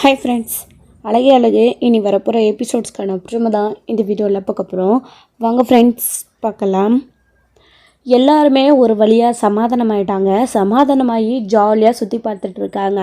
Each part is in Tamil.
ஹாய் ஃப்ரெண்ட்ஸ், அழகே அழகு இனி வரப்போகிற எபிசோட்ஸ்க்கான அப்புறமா தான் இந்த வீடியோவில் பார்க்க போகிறோம். வாங்க ஃப்ரெண்ட்ஸ் பார்க்கலாம். எல்லாருமே ஒரு வழியாக சமாதானமாயிட்டாங்க. சமாதானமாகி ஜாலியாக சுற்றி பார்த்துட்டு இருக்காங்க.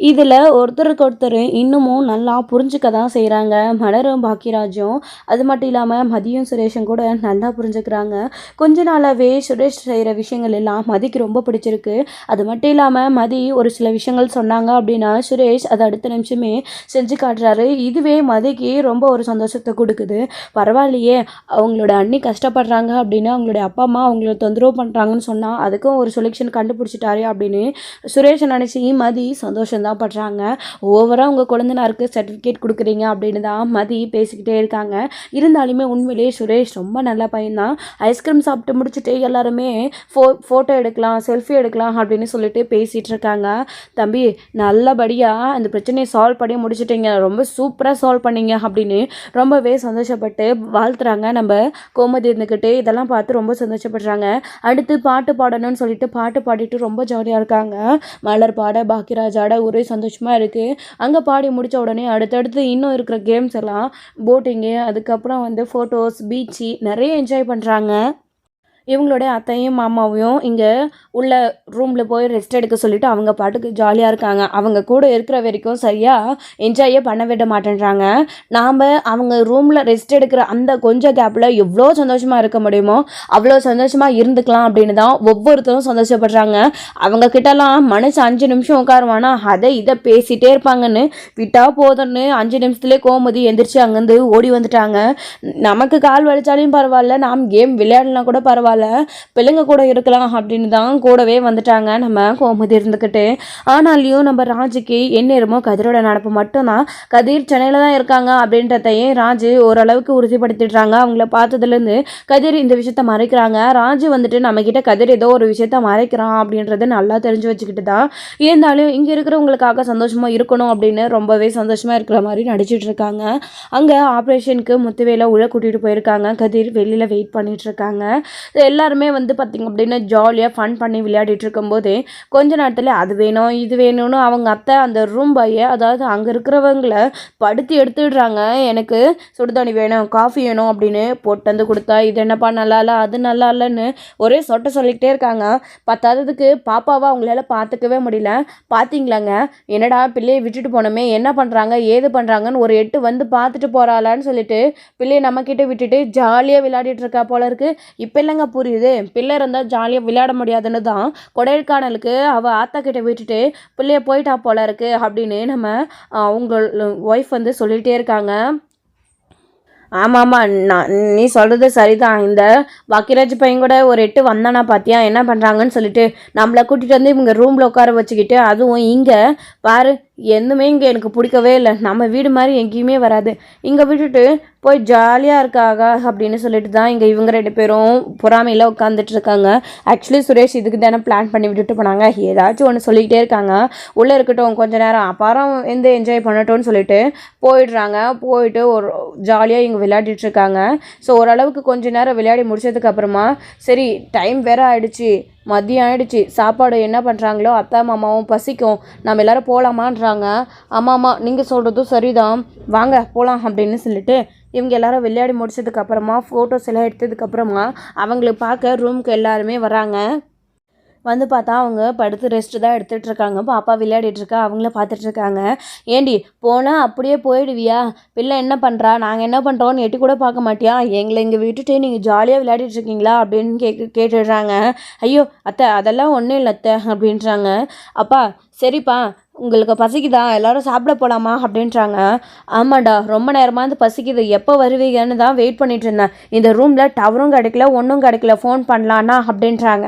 இதில் ஒருத்தருக்கு ஒருத்தர் இன்னமும் நல்லா புரிஞ்சுக்க தான் செய்கிறாங்க. மலரும் பாக்கியராஜும் அது மட்டும் இல்லாமல் மதியும் சுரேஷும் கூட நல்லா புரிஞ்சுக்கிறாங்க. கொஞ்ச நாளாகவே சுரேஷ் செய்கிற விஷயங்கள் எல்லாம் மதிக்கு ரொம்ப பிடிச்சிருக்கு. அது மட்டும் இல்லாமல் மதி ஒரு சில விஷயங்கள் சொன்னாங்க அப்படின்னா சுரேஷ் அதை அடுத்த நிமிஷமே செஞ்சு காட்டுறாரு. இதுவே மதிக்கு ரொம்ப ஒரு சந்தோஷத்தை கொடுக்குது. பரவாயில்லையே, அவங்களோட அண்ணி கஷ்டப்படுறாங்க அப்படின்னு அவங்களுடைய அப்பா அம்மா அவங்கள தொந்தரவு பண்ணுறாங்கன்னு சொன்னால் அதுக்கும் ஒரு சொல்யூஷன் கண்டுபிடிச்சிட்டாரே அப்படின்னு சுரேஷை நினச்சி மதி சந்தோஷம்தான் படுறாங்க. ஓவராக உங்கள் குழந்தைனாருக்கு சர்டிஃபிகேட் கொடுக்குறீங்க அப்படின்னு தான் மதி பேசிக்கிட்டே இருக்காங்க. இருந்தாலுமே உண்மையிலே சுரேஷ் ரொம்ப நல்ல பையன்தான். ஐஸ்கிரீம் சாப்பிட்டு முடிச்சுட்டு எல்லாருமே ஃபோட்டோ எடுக்கலாம், செல்ஃபி எடுக்கலாம் அப்படின்னு சொல்லிட்டு பேசிகிட்டு இருக்காங்க. தம்பி, நல்லபடியாக அந்த பிரச்சனையை சால்வ் பண்ணி முடிச்சுட்டீங்க, ரொம்ப சூப்பராக சால்வ் பண்ணீங்க அப்படின்னு ரொம்பவே சந்தோஷப்பட்டு வாழ்த்துறாங்க நம்ம கோமதி இருந்துக்கிட்டு. இதெல்லாம் பார்த்து ரொம்ப சந்தோஷப்படுறாங்க. அடுத்து பாட்டு பாடணும்னு சொல்லிட்டு பாட்டு பாடிட்டு ரொம்ப ஜாலியாக இருக்காங்க. மலர் பாட, பாக்கியராஜ் ஆட ஒரே சந்தோஷமாக இருக்குது. அங்கே பாடி முடித்த உடனே அடுத்தடுத்து இன்னும் இருக்கிற கேம்ஸ் எல்லாம் போட்டிங்கு, அதுக்கப்புறம் ஃபோட்டோஸ், பீச்சு நிறைய என்ஜாய் பண்ணுறாங்க. இவங்களுடைய அத்தையும் மாமாவையும் இங்கே உள்ள ரூமில் போய் ரெஸ்ட் எடுக்க சொல்லிவிட்டு அவங்க பாட்டுக்கு ஜாலியாக இருக்காங்க. அவங்க கூட இருக்கிற வரைக்கும் சரியாக என்ஜாயே பண்ண விட மாட்டேன்றாங்க. நாம் அவங்க ரூமில் ரெஸ்ட் எடுக்கிற அந்த கொஞ்சம் கேப்பில் எவ்வளோ சந்தோஷமாக இருக்க முடியுமோ அவ்வளோ சந்தோஷமாக இருந்துக்கலாம் அப்படின்னு தான் ஒவ்வொருத்தரும் சந்தோஷப்படுறாங்க. அவங்க கிட்டலாம் மனசு 5 நிமிஷம் உட்காருவானா அதை இதை பேசிகிட்டே இருப்பாங்கன்னு விட்டால் போதும்னு 5 நிமிஷத்துலேயே கோமதி எந்திரிச்சு அங்கேருந்து ஓடி வந்துட்டாங்க. நமக்கு கால் வலிச்சாலையும் பரவாயில்ல, நாம் கேம் விளையாடலாம் கூட பரவாயில்ல, பிள்ளைங்க கூட இருக்கலாம் அப்படின்னு தான் கூடவே வந்துட்டாங்க நம்ம கோமதி இருந்துக்கிட்டு. ஆனாலையும் நம்ம ராஜுக்கு எந்நேரமோ கதிரோட நடப்பு மட்டும்தான். கதிர் சென்னையில் தான் இருக்காங்க அப்படின்றதையே ராஜு ஓரளவுக்கு உறுதிப்படுத்திடுறாங்க. அவங்கள பார்த்ததுலேருந்து கதிர் இந்த விஷயத்த மறைக்கிறாங்க. ராஜு நம்மக்கிட்ட கதிர் ஏதோ ஒரு விஷயத்த மறைக்கிறான் அப்படின்றத நல்லா தெரிஞ்சு வச்சுக்கிட்டு தான் இருந்தாலும் இங்கே இருக்கிறவங்களுக்காக சந்தோஷமாக இருக்கணும் அப்படின்னு ரொம்பவே சந்தோஷமாக இருக்கிற மாதிரி நடிச்சிட்டு இருக்காங்க. அங்கே ஆப்ரேஷனுக்கு முத்துவேலை உள்ள கூட்டிகிட்டு போயிருக்காங்க. கதிர் வெளியில் வெயிட் பண்ணிட்டு இருக்காங்க. எல்லாருமே பார்த்திங்க அப்படின்னா ஜாலியாக ஃபன் பண்ணி விளையாடிட்டு இருக்கும்போது கொஞ்ச நேரத்தில் அது வேணும் இது வேணும்னு அவங்க அத்தை அந்த ரூம் பாயை, அதாவது அங்கே இருக்கிறவங்களை படுத்தி எடுத்துடுறாங்க. எனக்கு சுடுதண்ணி வேணும், காஃபி வேணும் அப்படின்னு போட்டு வந்து கொடுத்தா இது என்னப்பா நல்லா இல்லை, அது நல்லா இல்லைன்னு ஒரே சொட்ட சொல்லிக்கிட்டே இருக்காங்க. பத்தாததுக்கு பாப்பாவை அவங்களால பார்த்துக்கவே முடியல. பார்த்தீங்களாங்க, என்னடா பிள்ளையை விட்டுட்டு போனோமே, என்ன பண்ணுறாங்க ஏது பண்ணுறாங்கன்னு ஒரு 8 பார்த்துட்டு போகிறாளான்னு சொல்லிட்டு பிள்ளையை நம்மக்கிட்ட விட்டுட்டு ஜாலியாக விளையாடிட்டு இருக்கா போல இருக்குது. இப்போ இல்லைங்க புரியுது, பிள்ளை இருந்தால் ஜாலியாக விளையாட முடியாதுன்னு தான் கொடைக்கானலுக்கு அவள் ஆத்தா கிட்ட விட்டுட்டு பிள்ளைய போயிட்டா போல இருக்கு அப்படின்னு நம்ம அவங்க ஒய்ஃப் சொல்லிகிட்டே இருக்காங்க. ஆமாம், நீ சொல்கிறது சரிதான். இந்த பாக்கியராஜ் பையன் கூட ஒரு 8 வந்தானா பார்த்தியா என்ன பண்ணுறாங்கன்னு சொல்லிட்டு நம்மளை கூட்டிகிட்டு இவங்க ரூமில் உட்கார வச்சுக்கிட்டு, அதுவும் இங்கே பாரு எதுவுமே இங்கே எனக்கு பிடிக்கவே இல்லை, நம்ம வீடு மாதிரி எங்கேயுமே வராது, இங்கே விட்டுட்டு போய் ஜாலியாக இருக்காங்க அப்படின்னு சொல்லிட்டு தான் இங்கே இவங்க 2 பேரும் பொறாமையில் உட்காந்துட்டு இருக்காங்க. ஆக்சுவலி சுரேஷ் இதுக்கு தானே பிளான் பண்ணி விட்டுட்டு போனாங்க. ஏதாச்சும் ஒன்று சொல்லிக்கிட்டே இருக்காங்க. உள்ளே இருக்கட்டும் கொஞ்சம் நேரம், அப்புறம் என்ஜாய் பண்ணட்டும்னு சொல்லிட்டு போயிடுறாங்க. போயிட்டு ஒரு ஜாலியாக இங்கே விளையாடிட்டுருக்காங்க. ஸோ ஓரளவுக்கு கொஞ்ச நேரம் விளையாடி முடிச்சதுக்கப்புறமா சரி டைம் வேறு ஆகிடுச்சு, மதியம் ஆகிடுச்சு, சாப்பாடு என்ன பண்ணுறாங்களோ அத்தா மாமாவும் பசிக்கும், நம்ம எல்லோரும் போகலாமான்றாங்க. ஆமாம்மா நீங்கள் சொல்கிறதும் சரிதான், வாங்க போகலாம் அப்படின்னு சொல்லிட்டு இவங்க எல்லாரும் விளையாடி முடிச்சதுக்கப்புறமா ஃபோட்டோஸ் எல்லாம் எடுத்ததுக்கப்புறமா அவங்கள பார்க்க ரூமுக்கு எல்லாருமே வராங்க. பார்த்தா அவங்க படுத்து ரெஸ்ட்டு தான் எடுத்துகிட்டு இருக்காங்க. பாப்பா விளையாடிட்டுருக்கா, அவங்கள பார்த்துட்ருக்காங்க. ஏண்டி போனால் அப்படியே போயிடுவியா, பிள்ளை என்ன பண்ணுறா, நாங்கள் என்ன பண்ணுறோன்னு எட்டி கூட பார்க்க மாட்டியா, எங்களை இங்கே விட்டுட்டு நீங்கள் ஜாலியாக விளையாடிட்டுருக்கீங்களா அப்படின்னு கேட்டுடுறாங்க. ஐயோ அத்தை அதெல்லாம் ஒன்றும் இல்லை அத்தை அப்படின்றாங்க. அப்பா சரிப்பா உங்களுக்கு பசிக்குதா, எல்லோரும் சாப்பிட போகலாமா அப்படின்றாங்க. ஆமாண்டா ரொம்ப நேரமாக பசிக்குது, எப்போ வருவீங்கன்னு தான் வெயிட் பண்ணிட்டு இருந்தேன், இந்த ரூமில் டவரும் கிடைக்கல ஒன்றும் கிடைக்கல, ஃபோன் பண்ணலான்னா அப்படின்றாங்க.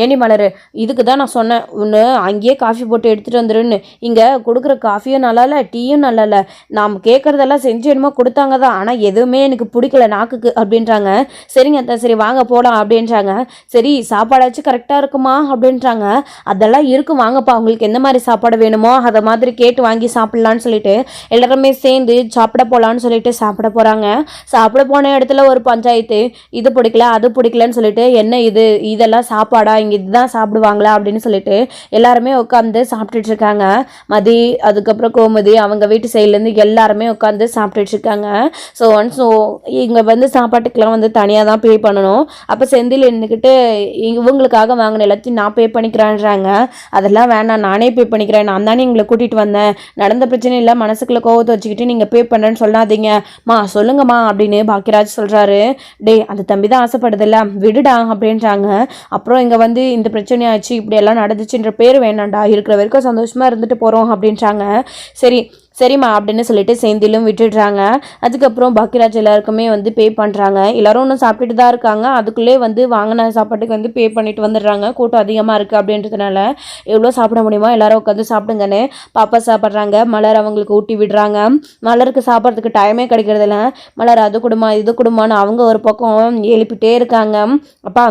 ஏண்டி மலர், இதுக்கு தான் நான் சொன்னேன் ஒன்று அங்கேயே காஃபி போட்டு எடுத்துகிட்டு வந்துருன்னு, இங்கே கொடுக்குற காஃபியும் நல்லா இல்லை டீயும் நல்லா இல்லை, நாம் கேட்குறதெல்லாம் செஞ்சு என்னமோ கொடுத்தாங்க தான், ஆனால் எதுவுமே எனக்கு பிடிக்கல நாக்குக்கு அப்படின்றாங்க. சரிங்க அத்தை சரி வாங்க போகலாம் அப்படின்றாங்க. சரி சாப்பாடாச்சும் கரெக்டாக இருக்குமா அப்படின்றாங்க. அதெல்லாம் இருக்கும் வாங்கப்பா, உங்களுக்கு எந்த மாதிரி சாப்பாடு வேணுமோ பிடிக்குமோ அதை மாதிரி கேட்டு வாங்கி சாப்பிட்லான்னு சொல்லிட்டு எல்லாருமே சேர்ந்து சாப்பிட போகலான்னு சொல்லிட்டு சாப்பிட போகிறாங்க. சாப்பிட போன இடத்துல ஒரு பஞ்சாயத்து, இது பிடிக்கல அது பிடிக்கலன்னு சொல்லிட்டு, என்ன இதெல்லாம் சாப்பாடா, இங்கே இதுதான் சாப்பிடுவாங்களா அப்படின்னு சொல்லிட்டு எல்லாருமே உட்காந்து சாப்பிட்டுட்டு இருக்காங்க. மதி அதுக்கப்புறம் கோமதி அவங்க வீட்டு சைட்லேருந்து எல்லாருமே உட்காந்து சாப்பிட்டுட்டு இருக்காங்க. ஸோ இங்கே வந்து சாப்பாட்டுக்கெலாம் வந்து தனியாக தான் பே பண்ணணும். அப்போ செந்தில் இருந்துக்கிட்டு இவங்களுக்காக வாங்கின எல்லாத்தையும் நான் பே பண்ணிக்கிறேன்றாங்க. அதெல்லாம் வேணாம், நானே பே பண்ணிக்கிறேன், நான் தானே எங்களை கூட்டிகிட்டு வந்தேன், நடந்த பிரச்சனை இல்லை, மனசுக்குள்ளே கோவத்தை வச்சுக்கிட்டு நீங்கள் பே பண்ணுறேன்னு சொல்லாதீங்க மா, சொல்லுங்கம்மா அப்படின்னு பாக்கியராஜ் சொல்கிறாரு. டே அந்த தம்பி தான் ஆசைப்படுதில்ல, விடுடா அப்படின்றாங்க. அப்புறம் இங்கே வந்து இந்த பிரச்சனை ஆச்சு, இப்படி எல்லாம் நடந்துச்சுன்ற பேர் வேணாண்டா, இருக்கிற வரைக்கும் சந்தோஷமாக இருந்துட்டு போகிறோம் அப்படின்றாங்க. சரிம்மா அப்படின்னு சொல்லிட்டு செந்திலும் விட்டுடுறாங்க. அதுக்கப்புறம் பாக்கியராஜ் எல்லாருக்குமே வந்து பே பண்ணுறாங்க. எல்லோரும் ஒன்றும் சாப்பிட்டுட்டு தான் இருக்காங்க. அதுக்குள்ளே வந்து வாங்கின சாப்பாட்டுக்கு வந்து பே பண்ணிட்டு வந்துடுறாங்க. கூட்டம் அதிகமாக இருக்குது அப்படின்றதுனால எவ்வளோ சாப்பிட முடியுமோ எல்லாரும் உட்காந்து சாப்பிடுங்கன்னு பாப்பா சாப்பிட்றாங்க. மலர் அவங்களுக்கு ஊட்டி விடுறாங்க. மலருக்கு சாப்பிட்றதுக்கு டைமே கிடைக்கிறதில்ல. மலர் அது கொடுமா இது கொடுமான்னு அவங்க ஒரு பக்கம் எழுப்பிட்டே இருக்காங்க. அப்பா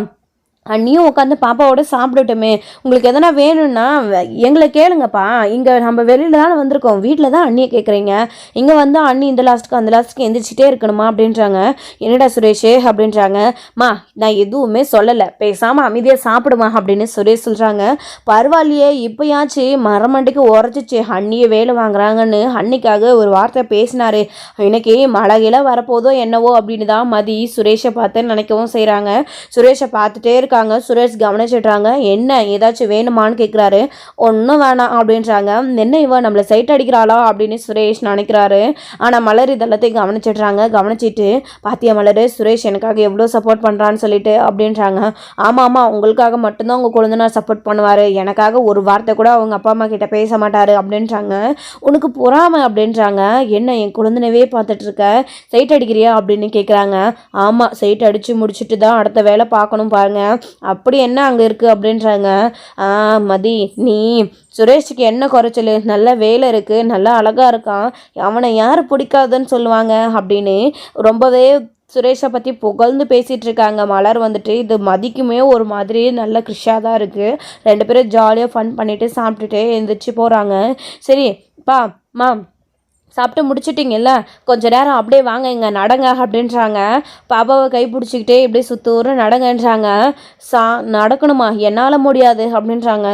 அண்ணியும் உட்காந்து பாப்பாவோட சாப்பிடட்டுமே, உங்களுக்கு எதனா வேணும்னா எங்களை கேளுங்கப்பா, இங்கே நம்ம வெளியில் தானே வந்திருக்கோம், வீட்டில் தான் அண்ணியை கேட்குறீங்க, இங்கே வந்து அண்ணி இந்த லாஸ்ட்டுக்கு அந்த லாஸ்ட்டுக்கு எந்திரிச்சிட்டே இருக்கணுமா அப்படின்றாங்க. என்னடா சுரேஷ் அப்படின்றாங்க. மா நான் எதுவுமே சொல்லலை, பேசாமல் அமைதியாக சாப்பிடுமா அப்படின்னு சுரேஷ் சொல்கிறாங்க. பரவாயில்லையே இப்போயாச்சு மரமண்டிக்கு உரைச்சிச்சு அண்ணியை வேலை வாங்குறாங்கன்னு அன்னிக்காக ஒரு வார்த்தை பேசினாரு, இன்னைக்கு மழையில வரப்போதோ என்னவோ அப்படின்னு தான் மதி சுரேஷை பார்த்து நினைக்கவும் செய்கிறாங்க. சுரேஷை பார்த்துட்டே இருக்க சுரேஷ் கவனிச்சிடுறாங்க. என்ன ஏதாச்சும் வேணுமான்னு கேட்குறாரு. ஒன்றும் வேணாம் அப்படின்றாங்க. என்ன இவ நம்மளை சைட் அடிக்கிறாளா அப்படின்னு சுரேஷ் நினைக்கிறாரு. ஆனால் மலர் இதெல்லாத்தையும் கவனிச்சிடுறாங்க. கவனிச்சிட்டு பாத்தியா மலர், சுரேஷ் எனக்காக எவ்வளோ சப்போர்ட் பண்ணுறான்னு சொல்லிட்டு அப்படின்றாங்க. ஆமாம் உங்களுக்காக மட்டும்தான் உங்கள் குழந்தைனார் சப்போர்ட் பண்ணுவார், எனக்காக ஒரு வார்த்தை கூட அவங்க அப்பா அம்மா கிட்ட பேச மாட்டார் அப்படின்றாங்க. உனக்கு பொறாமை அப்படின்றாங்க. என்ன என் குழந்தைனவே பார்த்துட்டு இருக்க, சைட் அடிக்கிறியா அப்படின்னு கேட்குறாங்க. ஆமாம் சைட் அடித்து முடிச்சுட்டு தான் அடுத்த வேலை பார்க்கணும் பாருங்க, அப்படி என்ன அங்கே இருக்குது அப்படின்றாங்க. மதி நீ சுரேஷுக்கு என்ன குறைச்சல், நல்ல வேலை இருக்குது, நல்லா அழகாக இருக்கான், அவனை யார் பிடிக்காதுன்னு சொல்லுவாங்க அப்படின்னு ரொம்பவே சுரேஷை பற்றி புகழ்ந்து பேசிகிட்டு இருக்காங்க. மலர் வந்துட்டு இது மதிக்குமே ஒரு மாதிரி நல்ல கிருஷாக தான் இருக்குது. ரெண்டு பேரும் ஜாலியாக ஃபன் பண்ணிவிட்டு சாப்பிட்டுட்டு எழுந்திரிச்சு போகிறாங்க. சரி பா மா சாப்பிட்டு முடிச்சிட்டிங்கல்ல, கொஞ்சம் நேரம் அப்படியே வாங்க இங்கே நடங்க அப்படின்றாங்க. பாப்பாவை கை பிடிச்சிக்கிட்டே இப்படியே சுத்தூர நடங்கன்றாங்க. நடக்கணுமா, என்னால் முடியாது அப்படின்றாங்க.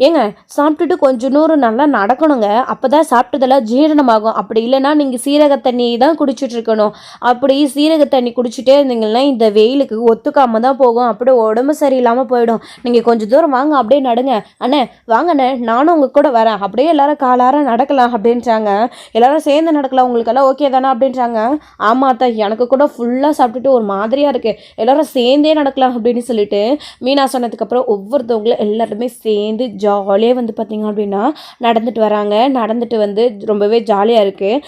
ஏங்க சாப்பிட்டுட்டு கொஞ்சம் நூறு நல்லா நடக்கணுங்க, அப்போ தான் சாப்பிட்டதெல்லாம் ஜீரணமாகும், அப்படி இல்லைன்னா நீங்கள் சீரக தண்ணி தான் குடிச்சிட்டு இருக்கணும். அப்படி சீரக தண்ணி குடிச்சிட்டே இருந்தீங்கன்னா இந்த வெயிலுக்கு ஒத்துக்காமல் தான் போகும், அப்படியே உடம்பு சரியில்லாமல் போயிடும். நீங்கள் கொஞ்சம் தூரம் வாங்க அப்படியே நடுங்க. அண்ணே வாங்கண்ணே நானும் உங்கள் கூட வரேன், அப்படியே எல்லாரும் காலார நடக்கலாம் அப்படின்றாங்க. எல்லாரும் சேர்ந்து நடக்கலாம், உங்களுக்கெல்லாம் ஓகே தானே அப்படின்றாங்க. ஆமாம் தான் எனக்கு கூட ஃபுல்லாக சாப்பிட்டுட்டு ஒரு மாதிரியாக இருக்குது, எல்லாரும் சேர்ந்தே நடக்கலாம் அப்படின்னு சொல்லிட்டு மீனா சொன்னதுக்கப்புறம் ஒவ்வொருத்தவங்களும் எல்லாருமே சேர்ந்து ஜாலியாக வந்து பார்த்திங்க அப்படின்னா நடந்துட்டு வராங்க. நடந்துட்டு வந்து ரொம்பவே ஜாலியாக இருக்குது.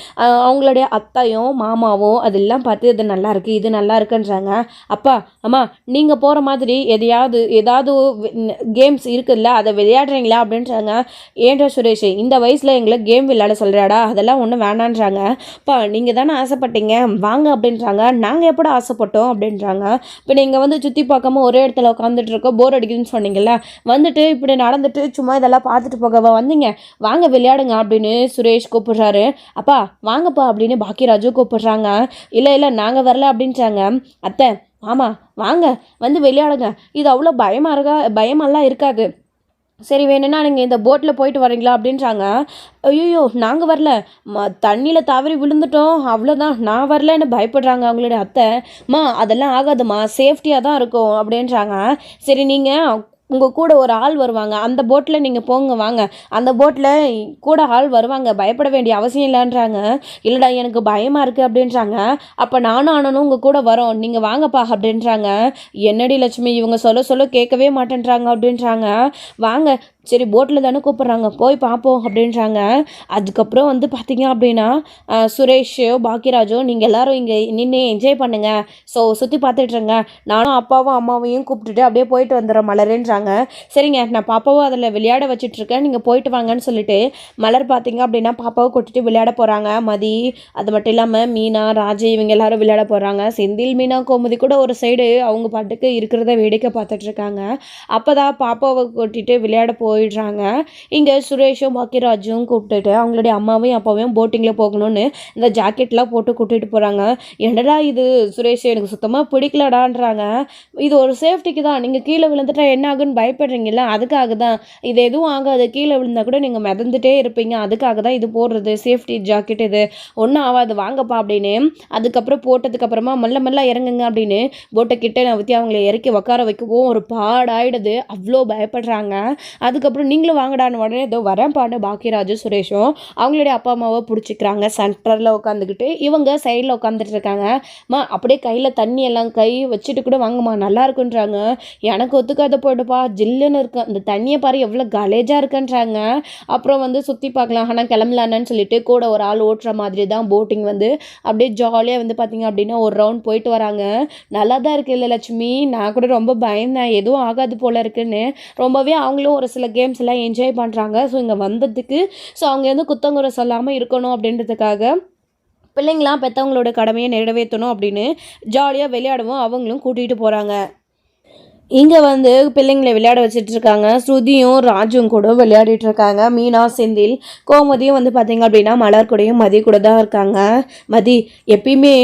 அவங்களுடைய அத்தையும் மாமாவும் அதெல்லாம் பார்த்து இது நல்லா இருக்குது இது நல்லா இருக்குன்றாங்க. அப்பா அம்மா நீங்கள் போகிற மாதிரி ஏதாவது கேம்ஸ் இருக்குல்ல அதை விளையாடுறீங்களா அப்படின்றாங்க. ஏன்டா சுரேஷ் இந்த வயசில் எங்களை கேம் விளையாட சொல்கிறாடா, அதெல்லாம் ஒன்றும் வேணான்றாங்க. அப்பா நீங்கள் தானே ஆசைப்பட்டீங்க வாங்க அப்படின்றாங்க. நாங்கள் எப்படி ஆசைப்பட்டோம் அப்படின்றாங்க. இப்போ நீங்கள் வந்து சுற்றி பார்க்காம ஒரே இடத்துல உட்காந்துட்டு இருக்கோம், போர் அடிக்குதுன்னு சொன்னீங்கல்ல, வந்துட்டு இப்படி நடந்துட்டு சும்மா இதெல்லாம் பார்த்துட்டு போகவா வந்தீங்க, வாங்க விளையாடுங்க அப்படின்னு சுரேஷ் கூப்பிடுறாரு. அப்பா வாங்கப்பா அப்படின்னு பாக்கியராஜு கூப்பிடுறாங்க. இல்லை நாங்கள் வரல அப்படின்றாங்க. அத்தை ஆமாம் வாங்க வந்து விளையாடுங்க, இது அவ்வளோ பயமெல்லாம் இருக்காது, சரி வேணும்னா நீங்கள் இந்த போட்டில் போயிட்டு வரீங்களா அப்படின்றாங்க. ஐயோ நாங்கள் வரல, தண்ணியில் தவறி விழுந்துட்டோம் அவ்வளோதான், நான் வரலன்னு பயப்படுறாங்க அவங்களுடைய அத்தை. அதெல்லாம் ஆகாதுமா, சேஃப்டியாக தான் இருக்கும் அப்படின்றாங்க. சரி நீங்கள் உங்கள் கூட ஒரு ஆள் வருவாங்க, அந்த போட்டில் நீங்கள் போங்க வாங்க, அந்த போட்டில் கூட ஆள் வருவாங்க, பயப்பட வேண்டிய அவசியம் இல்லைன்றாங்க. இல்லைடா எனக்கு பயமாக இருக்குது அப்படின்றாங்க. அப்போ நானும் ஆனனும் உங்கள் கூட வரோம், நீங்கள் வாங்கப்பா அப்படின்றாங்க. என்னடி லட்சுமி இவங்க சொல்ல கேட்கவே மாட்டேன்றாங்க அப்படின்றாங்க. வாங்க சரி போட்டில் தானே கூப்பிட்றாங்க போய் பார்ப்போம் அப்படின்றாங்க. அதுக்கப்புறம் வந்து பார்த்திங்க அப்படின்னா சுரேஷோ பாக்கியராஜோ நீங்கள் எல்லோரும் இங்கே நின்று என்ஜாய் பண்ணுங்கள், ஸோ சுற்றி பார்த்துட்ருங்க, நானும் அப்பாவும் அம்மாவையும் கூப்பிட்டுட்டு அப்படியே போயிட்டு வந்துடுறேன் மலருன்றாங்க. சரிங்க நான் பாப்பாவும் அதில் விளையாட வச்சுட்ருக்கேன், நீங்கள் போயிட்டு வாங்கன்னு சொல்லிட்டு மலர் பார்த்திங்க அப்படின்னா பாப்பாவை கூட்டிட்டு விளையாட போகிறாங்க. மதி அது மட்டும் இல்லாமல் மீனா ராஜி இவங்க எல்லோரும் விளையாட போகிறாங்க. செந்தில் மீனா கோமதி கூட ஒரு சைடு அவங்க பாட்டுக்கு இருக்கிறத வேடிக்கை பார்த்துட்ருக்காங்க. அப்போ தான் பாப்பாவை கூட்டிகிட்டு விளையாட போயிடுறாங்க. இங்கே சுரேஷும் பாக்கியராஜும் கூப்பிட்டுட்டு அவங்களுடைய அம்மாவையும் அப்பாவையும் போட்டிங்கில் போகணும்னு இந்த ஜாக்கெட்லாம் போட்டு கூட்டிகிட்டு போகிறாங்க. என்னடா இது சுரேஷ், எனக்கு சுத்தமாக பிடிக்கலடான்றாங்க. இது ஒரு சேஃப்டிக்கு தான், நீங்கள் கீழே விழுந்துட்டா என்ன ஆகுன்னு பயப்படுறீங்களா, அதுக்காக தான். இது எதுவும் ஆகாது, கீழே விழுந்தால் கூட நீங்கள் மிதந்துட்டே இருப்பீங்க, அதுக்காக தான் இது போடுறது, சேஃப்டி ஜாக்கெட் இது, ஒன்றும் ஆகாது வாங்கப்பா அப்படின்னு. அதுக்கப்புறம் போட்டதுக்கப்புறமா மெல்ல மெல்ல இறங்குங்க அப்படின்னு போட்டை கிட்ட நவுத்தி அவங்கள இறக்கி உட்கார வைக்கவும் ஒரு பாடாயிடுது. அவ்வளோ பயப்படுறாங்க. அதுக்கப்புறம் நீங்களும் வாங்கடான்னு உடனே ஏதோ வரேன் பாடு பாக்கியராஜு சுரேஷும் அவங்களுடைய அப்பா அம்மாவை பிடிச்சிக்கிறாங்க. சென்டரில் உட்காந்துக்கிட்டு இவங்க சைடில் உட்காந்துட்டு இருக்காங்க. அப்படியே கையில் தண்ணி எல்லாம் கை வச்சுட்டு கூட வாங்கம்மா நல்லா இருக்குன்றாங்க. எனக்கு ஒத்துக்காத போயிடுப்பா, ஜில்லுன்னு இருக்கு, அந்த தண்ணியை பாரு எவ்வளோ கலேஜாக இருக்குன்றாங்க. அப்புறம் சுற்றி பார்க்கலாம் ஆனால் கிளம்பலான்னு சொல்லிட்டு கூட ஒரு ஆள் ஓட்டுற மாதிரி தான் போட்டிங் அப்படியே ஜாலியாக பார்த்தீங்க அப்படின்னா ஒரு ரவுண்ட் போயிட்டு வராங்க. நல்லா தான் இருக்குது இல்லை லட்சுமி, நான் கூட ரொம்ப பயந்தேன் எதுவும் ஆகாது போல இருக்குன்னு. ரொம்பவே அவங்களும் ஒரு சில கேம்ஸ் எல்லாம் என்ஜாய் பண்ணுறாங்க. ஸோ இங்கே வந்ததுக்கு அவங்க குத்தங்குறை சொல்லாமல் இருக்கணும் அப்படின்றதுக்காக பிள்ளைங்களாம் பெற்றவங்களோட கடமையை நிறைவேற்றணும் அப்படின்னு ஜாலியாக விளையாடவும் அவங்களும் கூட்டிகிட்டு போகிறாங்க. இங்கே பிள்ளைங்களை விளையாட வச்சுட்டு இருக்காங்க. ஸ்ருதியும் ராஜும் கூட விளையாடிட்டு இருக்காங்க. மீனா, செந்தில், கோமதியும் பார்த்திங்க அப்படின்னா மலர் கூடயும் மதி கூட தான் இருக்காங்க. மதி, எப்பயுமே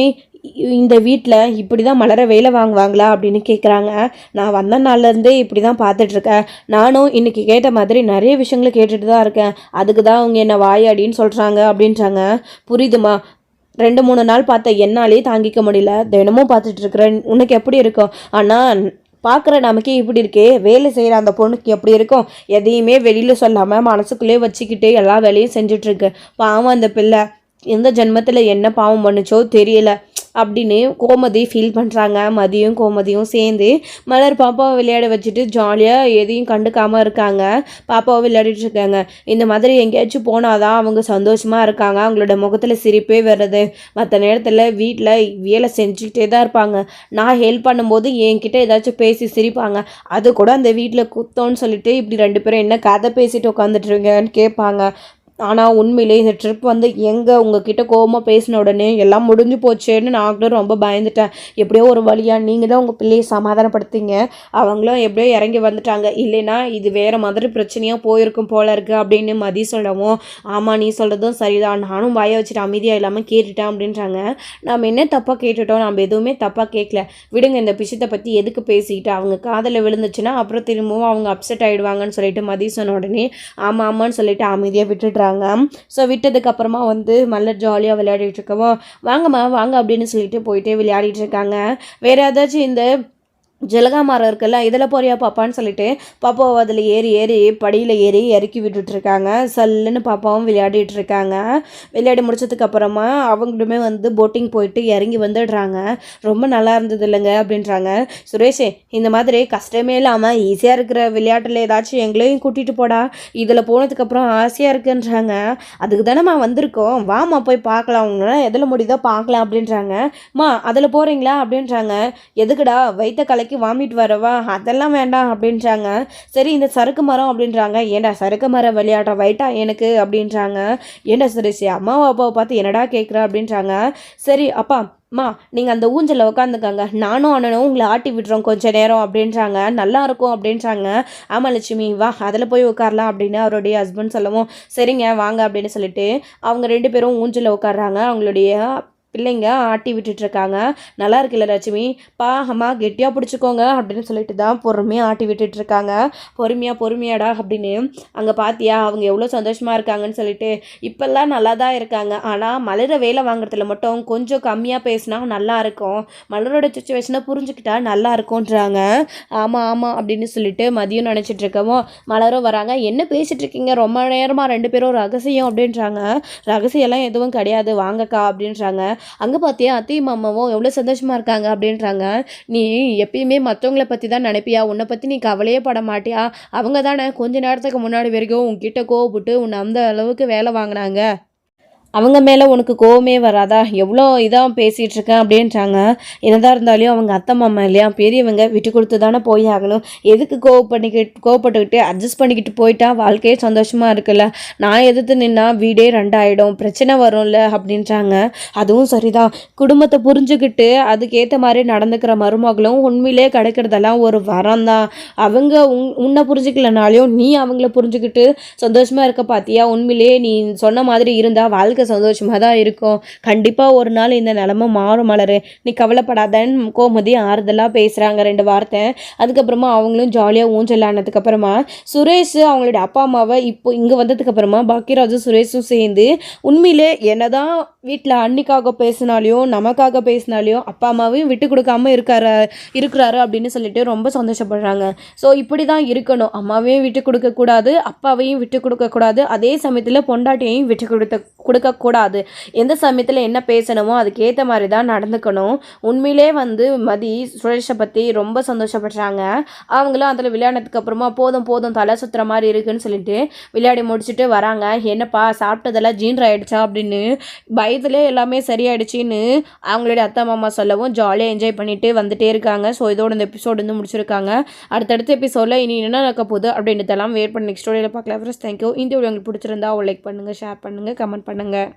இந்த வீட்டில் இப்படி தான் மலரை வேலை வாங்குவாங்களா அப்படின்னு கேட்குறாங்க. நான் வந்த நாள்லேருந்தே இப்படி தான் பார்த்துட்ருக்கேன். நானும் இன்றைக்கி கேட்ட மாதிரி நிறைய விஷயங்களை கேட்டுட்டு தான் இருக்கேன். அதுக்கு தான் அவங்க என்ன வாயாடின்னு சொல்கிறாங்க அப்படின்றாங்க. புரியுதுமா, 2-3 நாள் பார்த்த என்னாலே தாங்கிக்க முடியல, தினமும் பார்த்துட்ருக்குறேன், உனக்கு எப்படி இருக்கும்? ஆனால் பார்க்குற நமக்கே இப்படி இருக்கே, வேலை செய்கிற அந்த பொண்ணுக்கு எப்படி இருக்கும்? எதையுமே வெளியில் சொல்லாமல் மனசுக்குள்ளே வச்சுக்கிட்டு எல்லா வேலையும் செஞ்சிட்ருக்கு. பாவம் அந்த பிள்ளை எந்த ஜென்மத்தில் என்ன பாவம் பண்ணுச்சோ தெரியல அப்படின்னு கோமதி ஃபீல் பண்ணுறாங்க. மதியும் கோமதியும் சேர்ந்து மலர் பாப்பாவை விளையாட வச்சுட்டு ஜாலியாக எதையும் கண்டுக்காமல் இருக்காங்க. பாப்பாவை விளையாடிட்டு இருக்காங்க. இந்த மாதிரி எங்கேயாச்சும் போனாதான் அவங்க சந்தோஷமாக இருக்காங்க. அவங்களோட முகத்தில் சிரிப்பே வருது. மற்ற நேரத்தில் வீட்டில் வேலை செஞ்சுக்கிட்டே தான் இருப்பாங்க. நான் ஹெல்ப் பண்ணும்போது என்கிட்ட ஏதாச்சும் பேசி சிரிப்பாங்க. அது கூட அந்த வீட்டில் குத்தோன்னு சொல்லிட்டு இப்படி 2 பேரும் என்ன கதை பேசிட்டு உட்காந்துட்டுருங்கன்னு கேட்பாங்க. ஆனால் உண்மையிலே இந்த ட்ரிப் எங்கே உங்ககிட்ட கோவமாக பேசின உடனே எல்லாம் முடிஞ்சு போச்சேன்னு நான் கூட ரொம்ப பயந்துட்டேன். எப்படியோ ஒரு வழியாக நீங்கள் தான் உங்கள் பிள்ளையை சமாதானப்படுத்திங்க. அவங்களும் எப்படியோ இறங்கி வந்துட்டாங்க. இல்லைன்னா இது வேறு மாதிரி பிரச்சனையாக போயிருக்கும் போல இருக்குது அப்படின்னு மதி சொல்லவும், ஆமாம் நீ சொல்கிறதும் சரிதான், நானும் வாயை வச்சுட்டு அமைதியாக இல்லாமல் கேட்டுட்டேன் அப்படின்றாங்க. நம்ம என்ன தப்பாக கேட்டுட்டோம்? நம்ம எதுவுமே தப்பாக கேட்கல, விடுங்க. இந்த விஷயத்தை பற்றி எதுக்கு பேசிக்கிட்டு, அவங்க காதில் விழுந்துச்சுன்னா அப்புறம் திரும்பவும் அவங்க அப்செட் ஆகிடுவாங்கன்னு சொல்லிட்டு மதி சொன்ன உடனே ஆமாம் ஆமான்னு சொல்லிட்டு அமைதியாக விட்டுடுறாங்க. ஸோ விட்டதுக்கப்புறமா மலர் ஜாலியாக விளையாடிட்டு இருக்கவோ, வாங்கம்மா வாங்க அப்படின்னு சொல்லிட்டு போயிட்டே விளையாடிட்டு இருக்காங்க. வேறு ஏதாச்சும் இந்த ஜலகா மரம் இருக்குல்ல, இதில் போறியா பாப்பான்னு சொல்லிட்டு பாப்பாவை அதில் ஏறி படியில் ஏறி இறக்கி விட்டுட்ருக்காங்க. சல்லுன்னு பாப்பாவும் விளையாடிட்டு இருக்காங்க. விளையாடி முடிச்சதுக்கப்புறமா அவங்களுமே போட்டிங் போயிட்டு இறங்கி வந்துடுறாங்க. ரொம்ப நல்லா இருந்தது இல்லைங்க அப்படின்றாங்க. சுரேஷே, இந்த மாதிரி கஷ்டமே இல்லாமல் ஈஸியாக இருக்கிற விளையாட்டில் ஏதாச்சும் எங்களையும் கூட்டிகிட்டு போடா, இதில் போனதுக்கப்புறம் ஆசையாக இருக்குன்றாங்க. அதுக்கு தானேம்மா வந்திருக்கோம், வாமா போய் பார்க்கலாம், அவங்களாம் எதில் முடியுதோ பார்க்கலாம் அப்படின்றாங்க. அதில் போகிறீங்களா அப்படின்றாங்க. எதுக்குடா, வைத்த கலை வாமிட்டு வரவா, அதெல்லாம் வேண்டாம் அப்படின்றாங்க. சரி இந்த சறுக்கு மரம் அப்படின்றாங்க. ஏண்டா சறுக்கு மரம் விளையாடுற வைட்டா எனக்கு அப்படின்றாங்க. ஏண்டா சுரேஷ், அம்மாவை அப்பாவை பார்த்து என்னடா கேட்குற அப்படின்றாங்க. சரி அப்பா நீங்கள் அந்த ஊஞ்சலில் உட்காந்துக்காங்க, நானும் அண்ணனும் உங்களை ஆட்டி விட்டுறோம் கொஞ்சம் நேரம் அப்படின்றாங்க. நல்லா இருக்கும் அப்படின்றாங்க. ஆமாம் லட்சுமி வா அதில் போய் உட்காரலாம் அப்படின்னு அவருடைய ஹஸ்பண்ட் சொல்லவும், சரிங்க வாங்க அப்படின்னு சொல்லிட்டு அவங்க 2 பேரும் ஊஞ்சலில் உட்காடுறாங்க. அவங்களுடைய பிள்ளைங்க ஆட்டி விட்டுட்ருக்காங்க. நல்லா இருக்குல்ல லட்சுமி, அம்மா கெட்டியாக பிடிச்சிக்கோங்க அப்படின்னு சொல்லிட்டு தான் பொறுமையாக ஆட்டி விட்டுட்ருக்காங்க. பொறுமையாடா அப்படின்னு. அங்கே பார்த்தியா அவங்க எவ்வளோ சந்தோஷமாக இருக்காங்கன்னு சொல்லிட்டு. இப்போல்லாம் நல்லா தான் இருக்காங்க, ஆனால் மலரை வேலை வாங்குறதுல மட்டும் கொஞ்சம் கம்மியாக பேசினா நல்லாயிருக்கும், மலரோட சுச்சுவேஷனை புரிஞ்சுக்கிட்டா நல்லா இருக்கும்ன்றாங்க. ஆமாம் அப்படின்னு சொல்லிட்டு மதியம் நினச்சிட்டு இருக்கவும் மலரும் வராங்க. என்ன பேசிகிட்டு இருக்கீங்க ரொம்ப நேரமாக 2 பேரும் ரகசியம் அப்படின்றாங்க. ரகசியம்லாம் எதுவும் கிடையாது வாங்கக்கா அப்படின்றாங்க. அங்கே பார்த்தியா அத்தையும் மாமாவும் எவ்வளோ சந்தோஷமாக இருக்காங்க அப்படின்றாங்க. நீ எப்பயுமே மற்றவங்கள பற்றி தான் நினைப்பியா, உன்னை பற்றி நீ கவலையே பட மாட்டியா, அவங்க தானே கொஞ்ச நேரத்துக்கு முன்னாடி வரைக்கும் உன்கிட்ட கோவப்பட்டு உன்னை அந்த அளவுக்கு வேலை வாங்கினாங்க, அவங்க மேலே உனக்கு கோவமே வராதா? எவ்வளோ இதாக பேசிகிட்டு இருக்கேன் அப்படின்றாங்க. என்னதான் இருந்தாலும் அவங்க அத்தை மாமா இல்லையா, பெரியவங்க விட்டு கொடுத்து தானே போய் ஆகணும். எதுக்கு கோவப்பட்டுக்கிட்டு அட்ஜஸ்ட் பண்ணிக்கிட்டு போயிட்டா வாழ்க்கையே சந்தோஷமாக இருக்குல்ல. நான் எதிர்த்து நின்னா வீடே ரெண்டாயிடும், பிரச்சனை வரும்ல அப்படின்றாங்க. அதுவும் சரிதான். குடும்பத்தை புரிஞ்சுக்கிட்டு அதுக்கேற்ற மாதிரி நடந்துக்கிற மருமகளும் உண்மையிலே கிடைக்கிறதெல்லாம் ஒரு வரம் தான். அவங்க உன்னை புரிஞ்சுக்கலனாலையும் நீ அவங்கள புரிஞ்சுக்கிட்டு சந்தோஷமாக இருக்க பார்த்தியா? உண்மையிலே நீ சொன்ன மாதிரி இருந்தால் வாழ்க்கை சந்தோஷமாக தான் இருக்கும். கண்டிப்பாக ஒரு நாள் இந்த நிலமை மாறும் மலரு, நீ கவலைப்படாதன்னு கோமதி ஆறுதலாக பேசுகிறாங்க 2 வார்த்தை. அதுக்கப்புறமா அவங்களும் ஜாலியாக ஊஞ்சல் ஆனதுக்கப்புறமா சுரேஷ் அவங்களுடைய அப்பா அம்மாவை இப்போ இங்கே வந்ததுக்கப்புறமா பாக்கியராஜும் சுரேஷும் சேர்ந்து உண்மையிலே என்னதான் வீட்டில் அன்னிக்காக பேசினாலையும் நமக்காக பேசினாலையும் அப்பா அம்மாவையும் விட்டு கொடுக்காம இருக்கிறாரு அப்படின்னு சொல்லிட்டு ரொம்ப சந்தோஷப்படுறாங்க. ஸோ இப்படி தான் இருக்கணும். அம்மாவையும் விட்டு கொடுக்கக்கூடாது, அப்பாவையும் விட்டு கொடுக்கக்கூடாது, அதே சமயத்தில் பொண்டாட்டியையும் விட்டு கொடுக்கக்கூடாது. எந்த சமயத்தில் என்ன பேசணுமோ அதுக்கேற்ற மாதிரி தான் நடந்துக்கணும். உண்மையிலே மதி சுரேஷை பற்றி ரொம்ப சந்தோஷப்படுறாங்க. அவங்களும் அதில் விளையாடினதுக்கு அப்புறமா போதும் தலை சுற்றுற மாதிரி இருக்குன்னு சொல்லிட்டு விளையாடி முடிச்சுட்டு வராங்க. என்னப்பா சாப்பிட்டதெல்லாம் ஜீன்ரு ஆகிடுச்சா அப்படின்னு பயத்துலேயே எல்லாமே சரியாயிடுச்சின்னு அவங்களுடைய அத்தை மாமா சொல்லவும் ஜாலியாக என்ஜாய் பண்ணிட்டு வந்துட்டே இருக்காங்க. ஸோ இதோட இந்த எபிசோடு முடிச்சிருக்காங்க. அடுத்தடுத்த எபிசோடில் இனி என்ன நடக்க போகுது அப்படின்றதெல்லாம் வெயிட் பண்ணி நெக்ஸ்ட் ஸ்டோரியில் பார்க்கலாம். Friends thank you. இந்த வீடியோ உங்களுக்கு பிடிச்சிருந்தா லைக் பண்ணுங்கள், ஷேர் பண்ணுங்கள், கமெண்ட் பண்ணுங்கள்.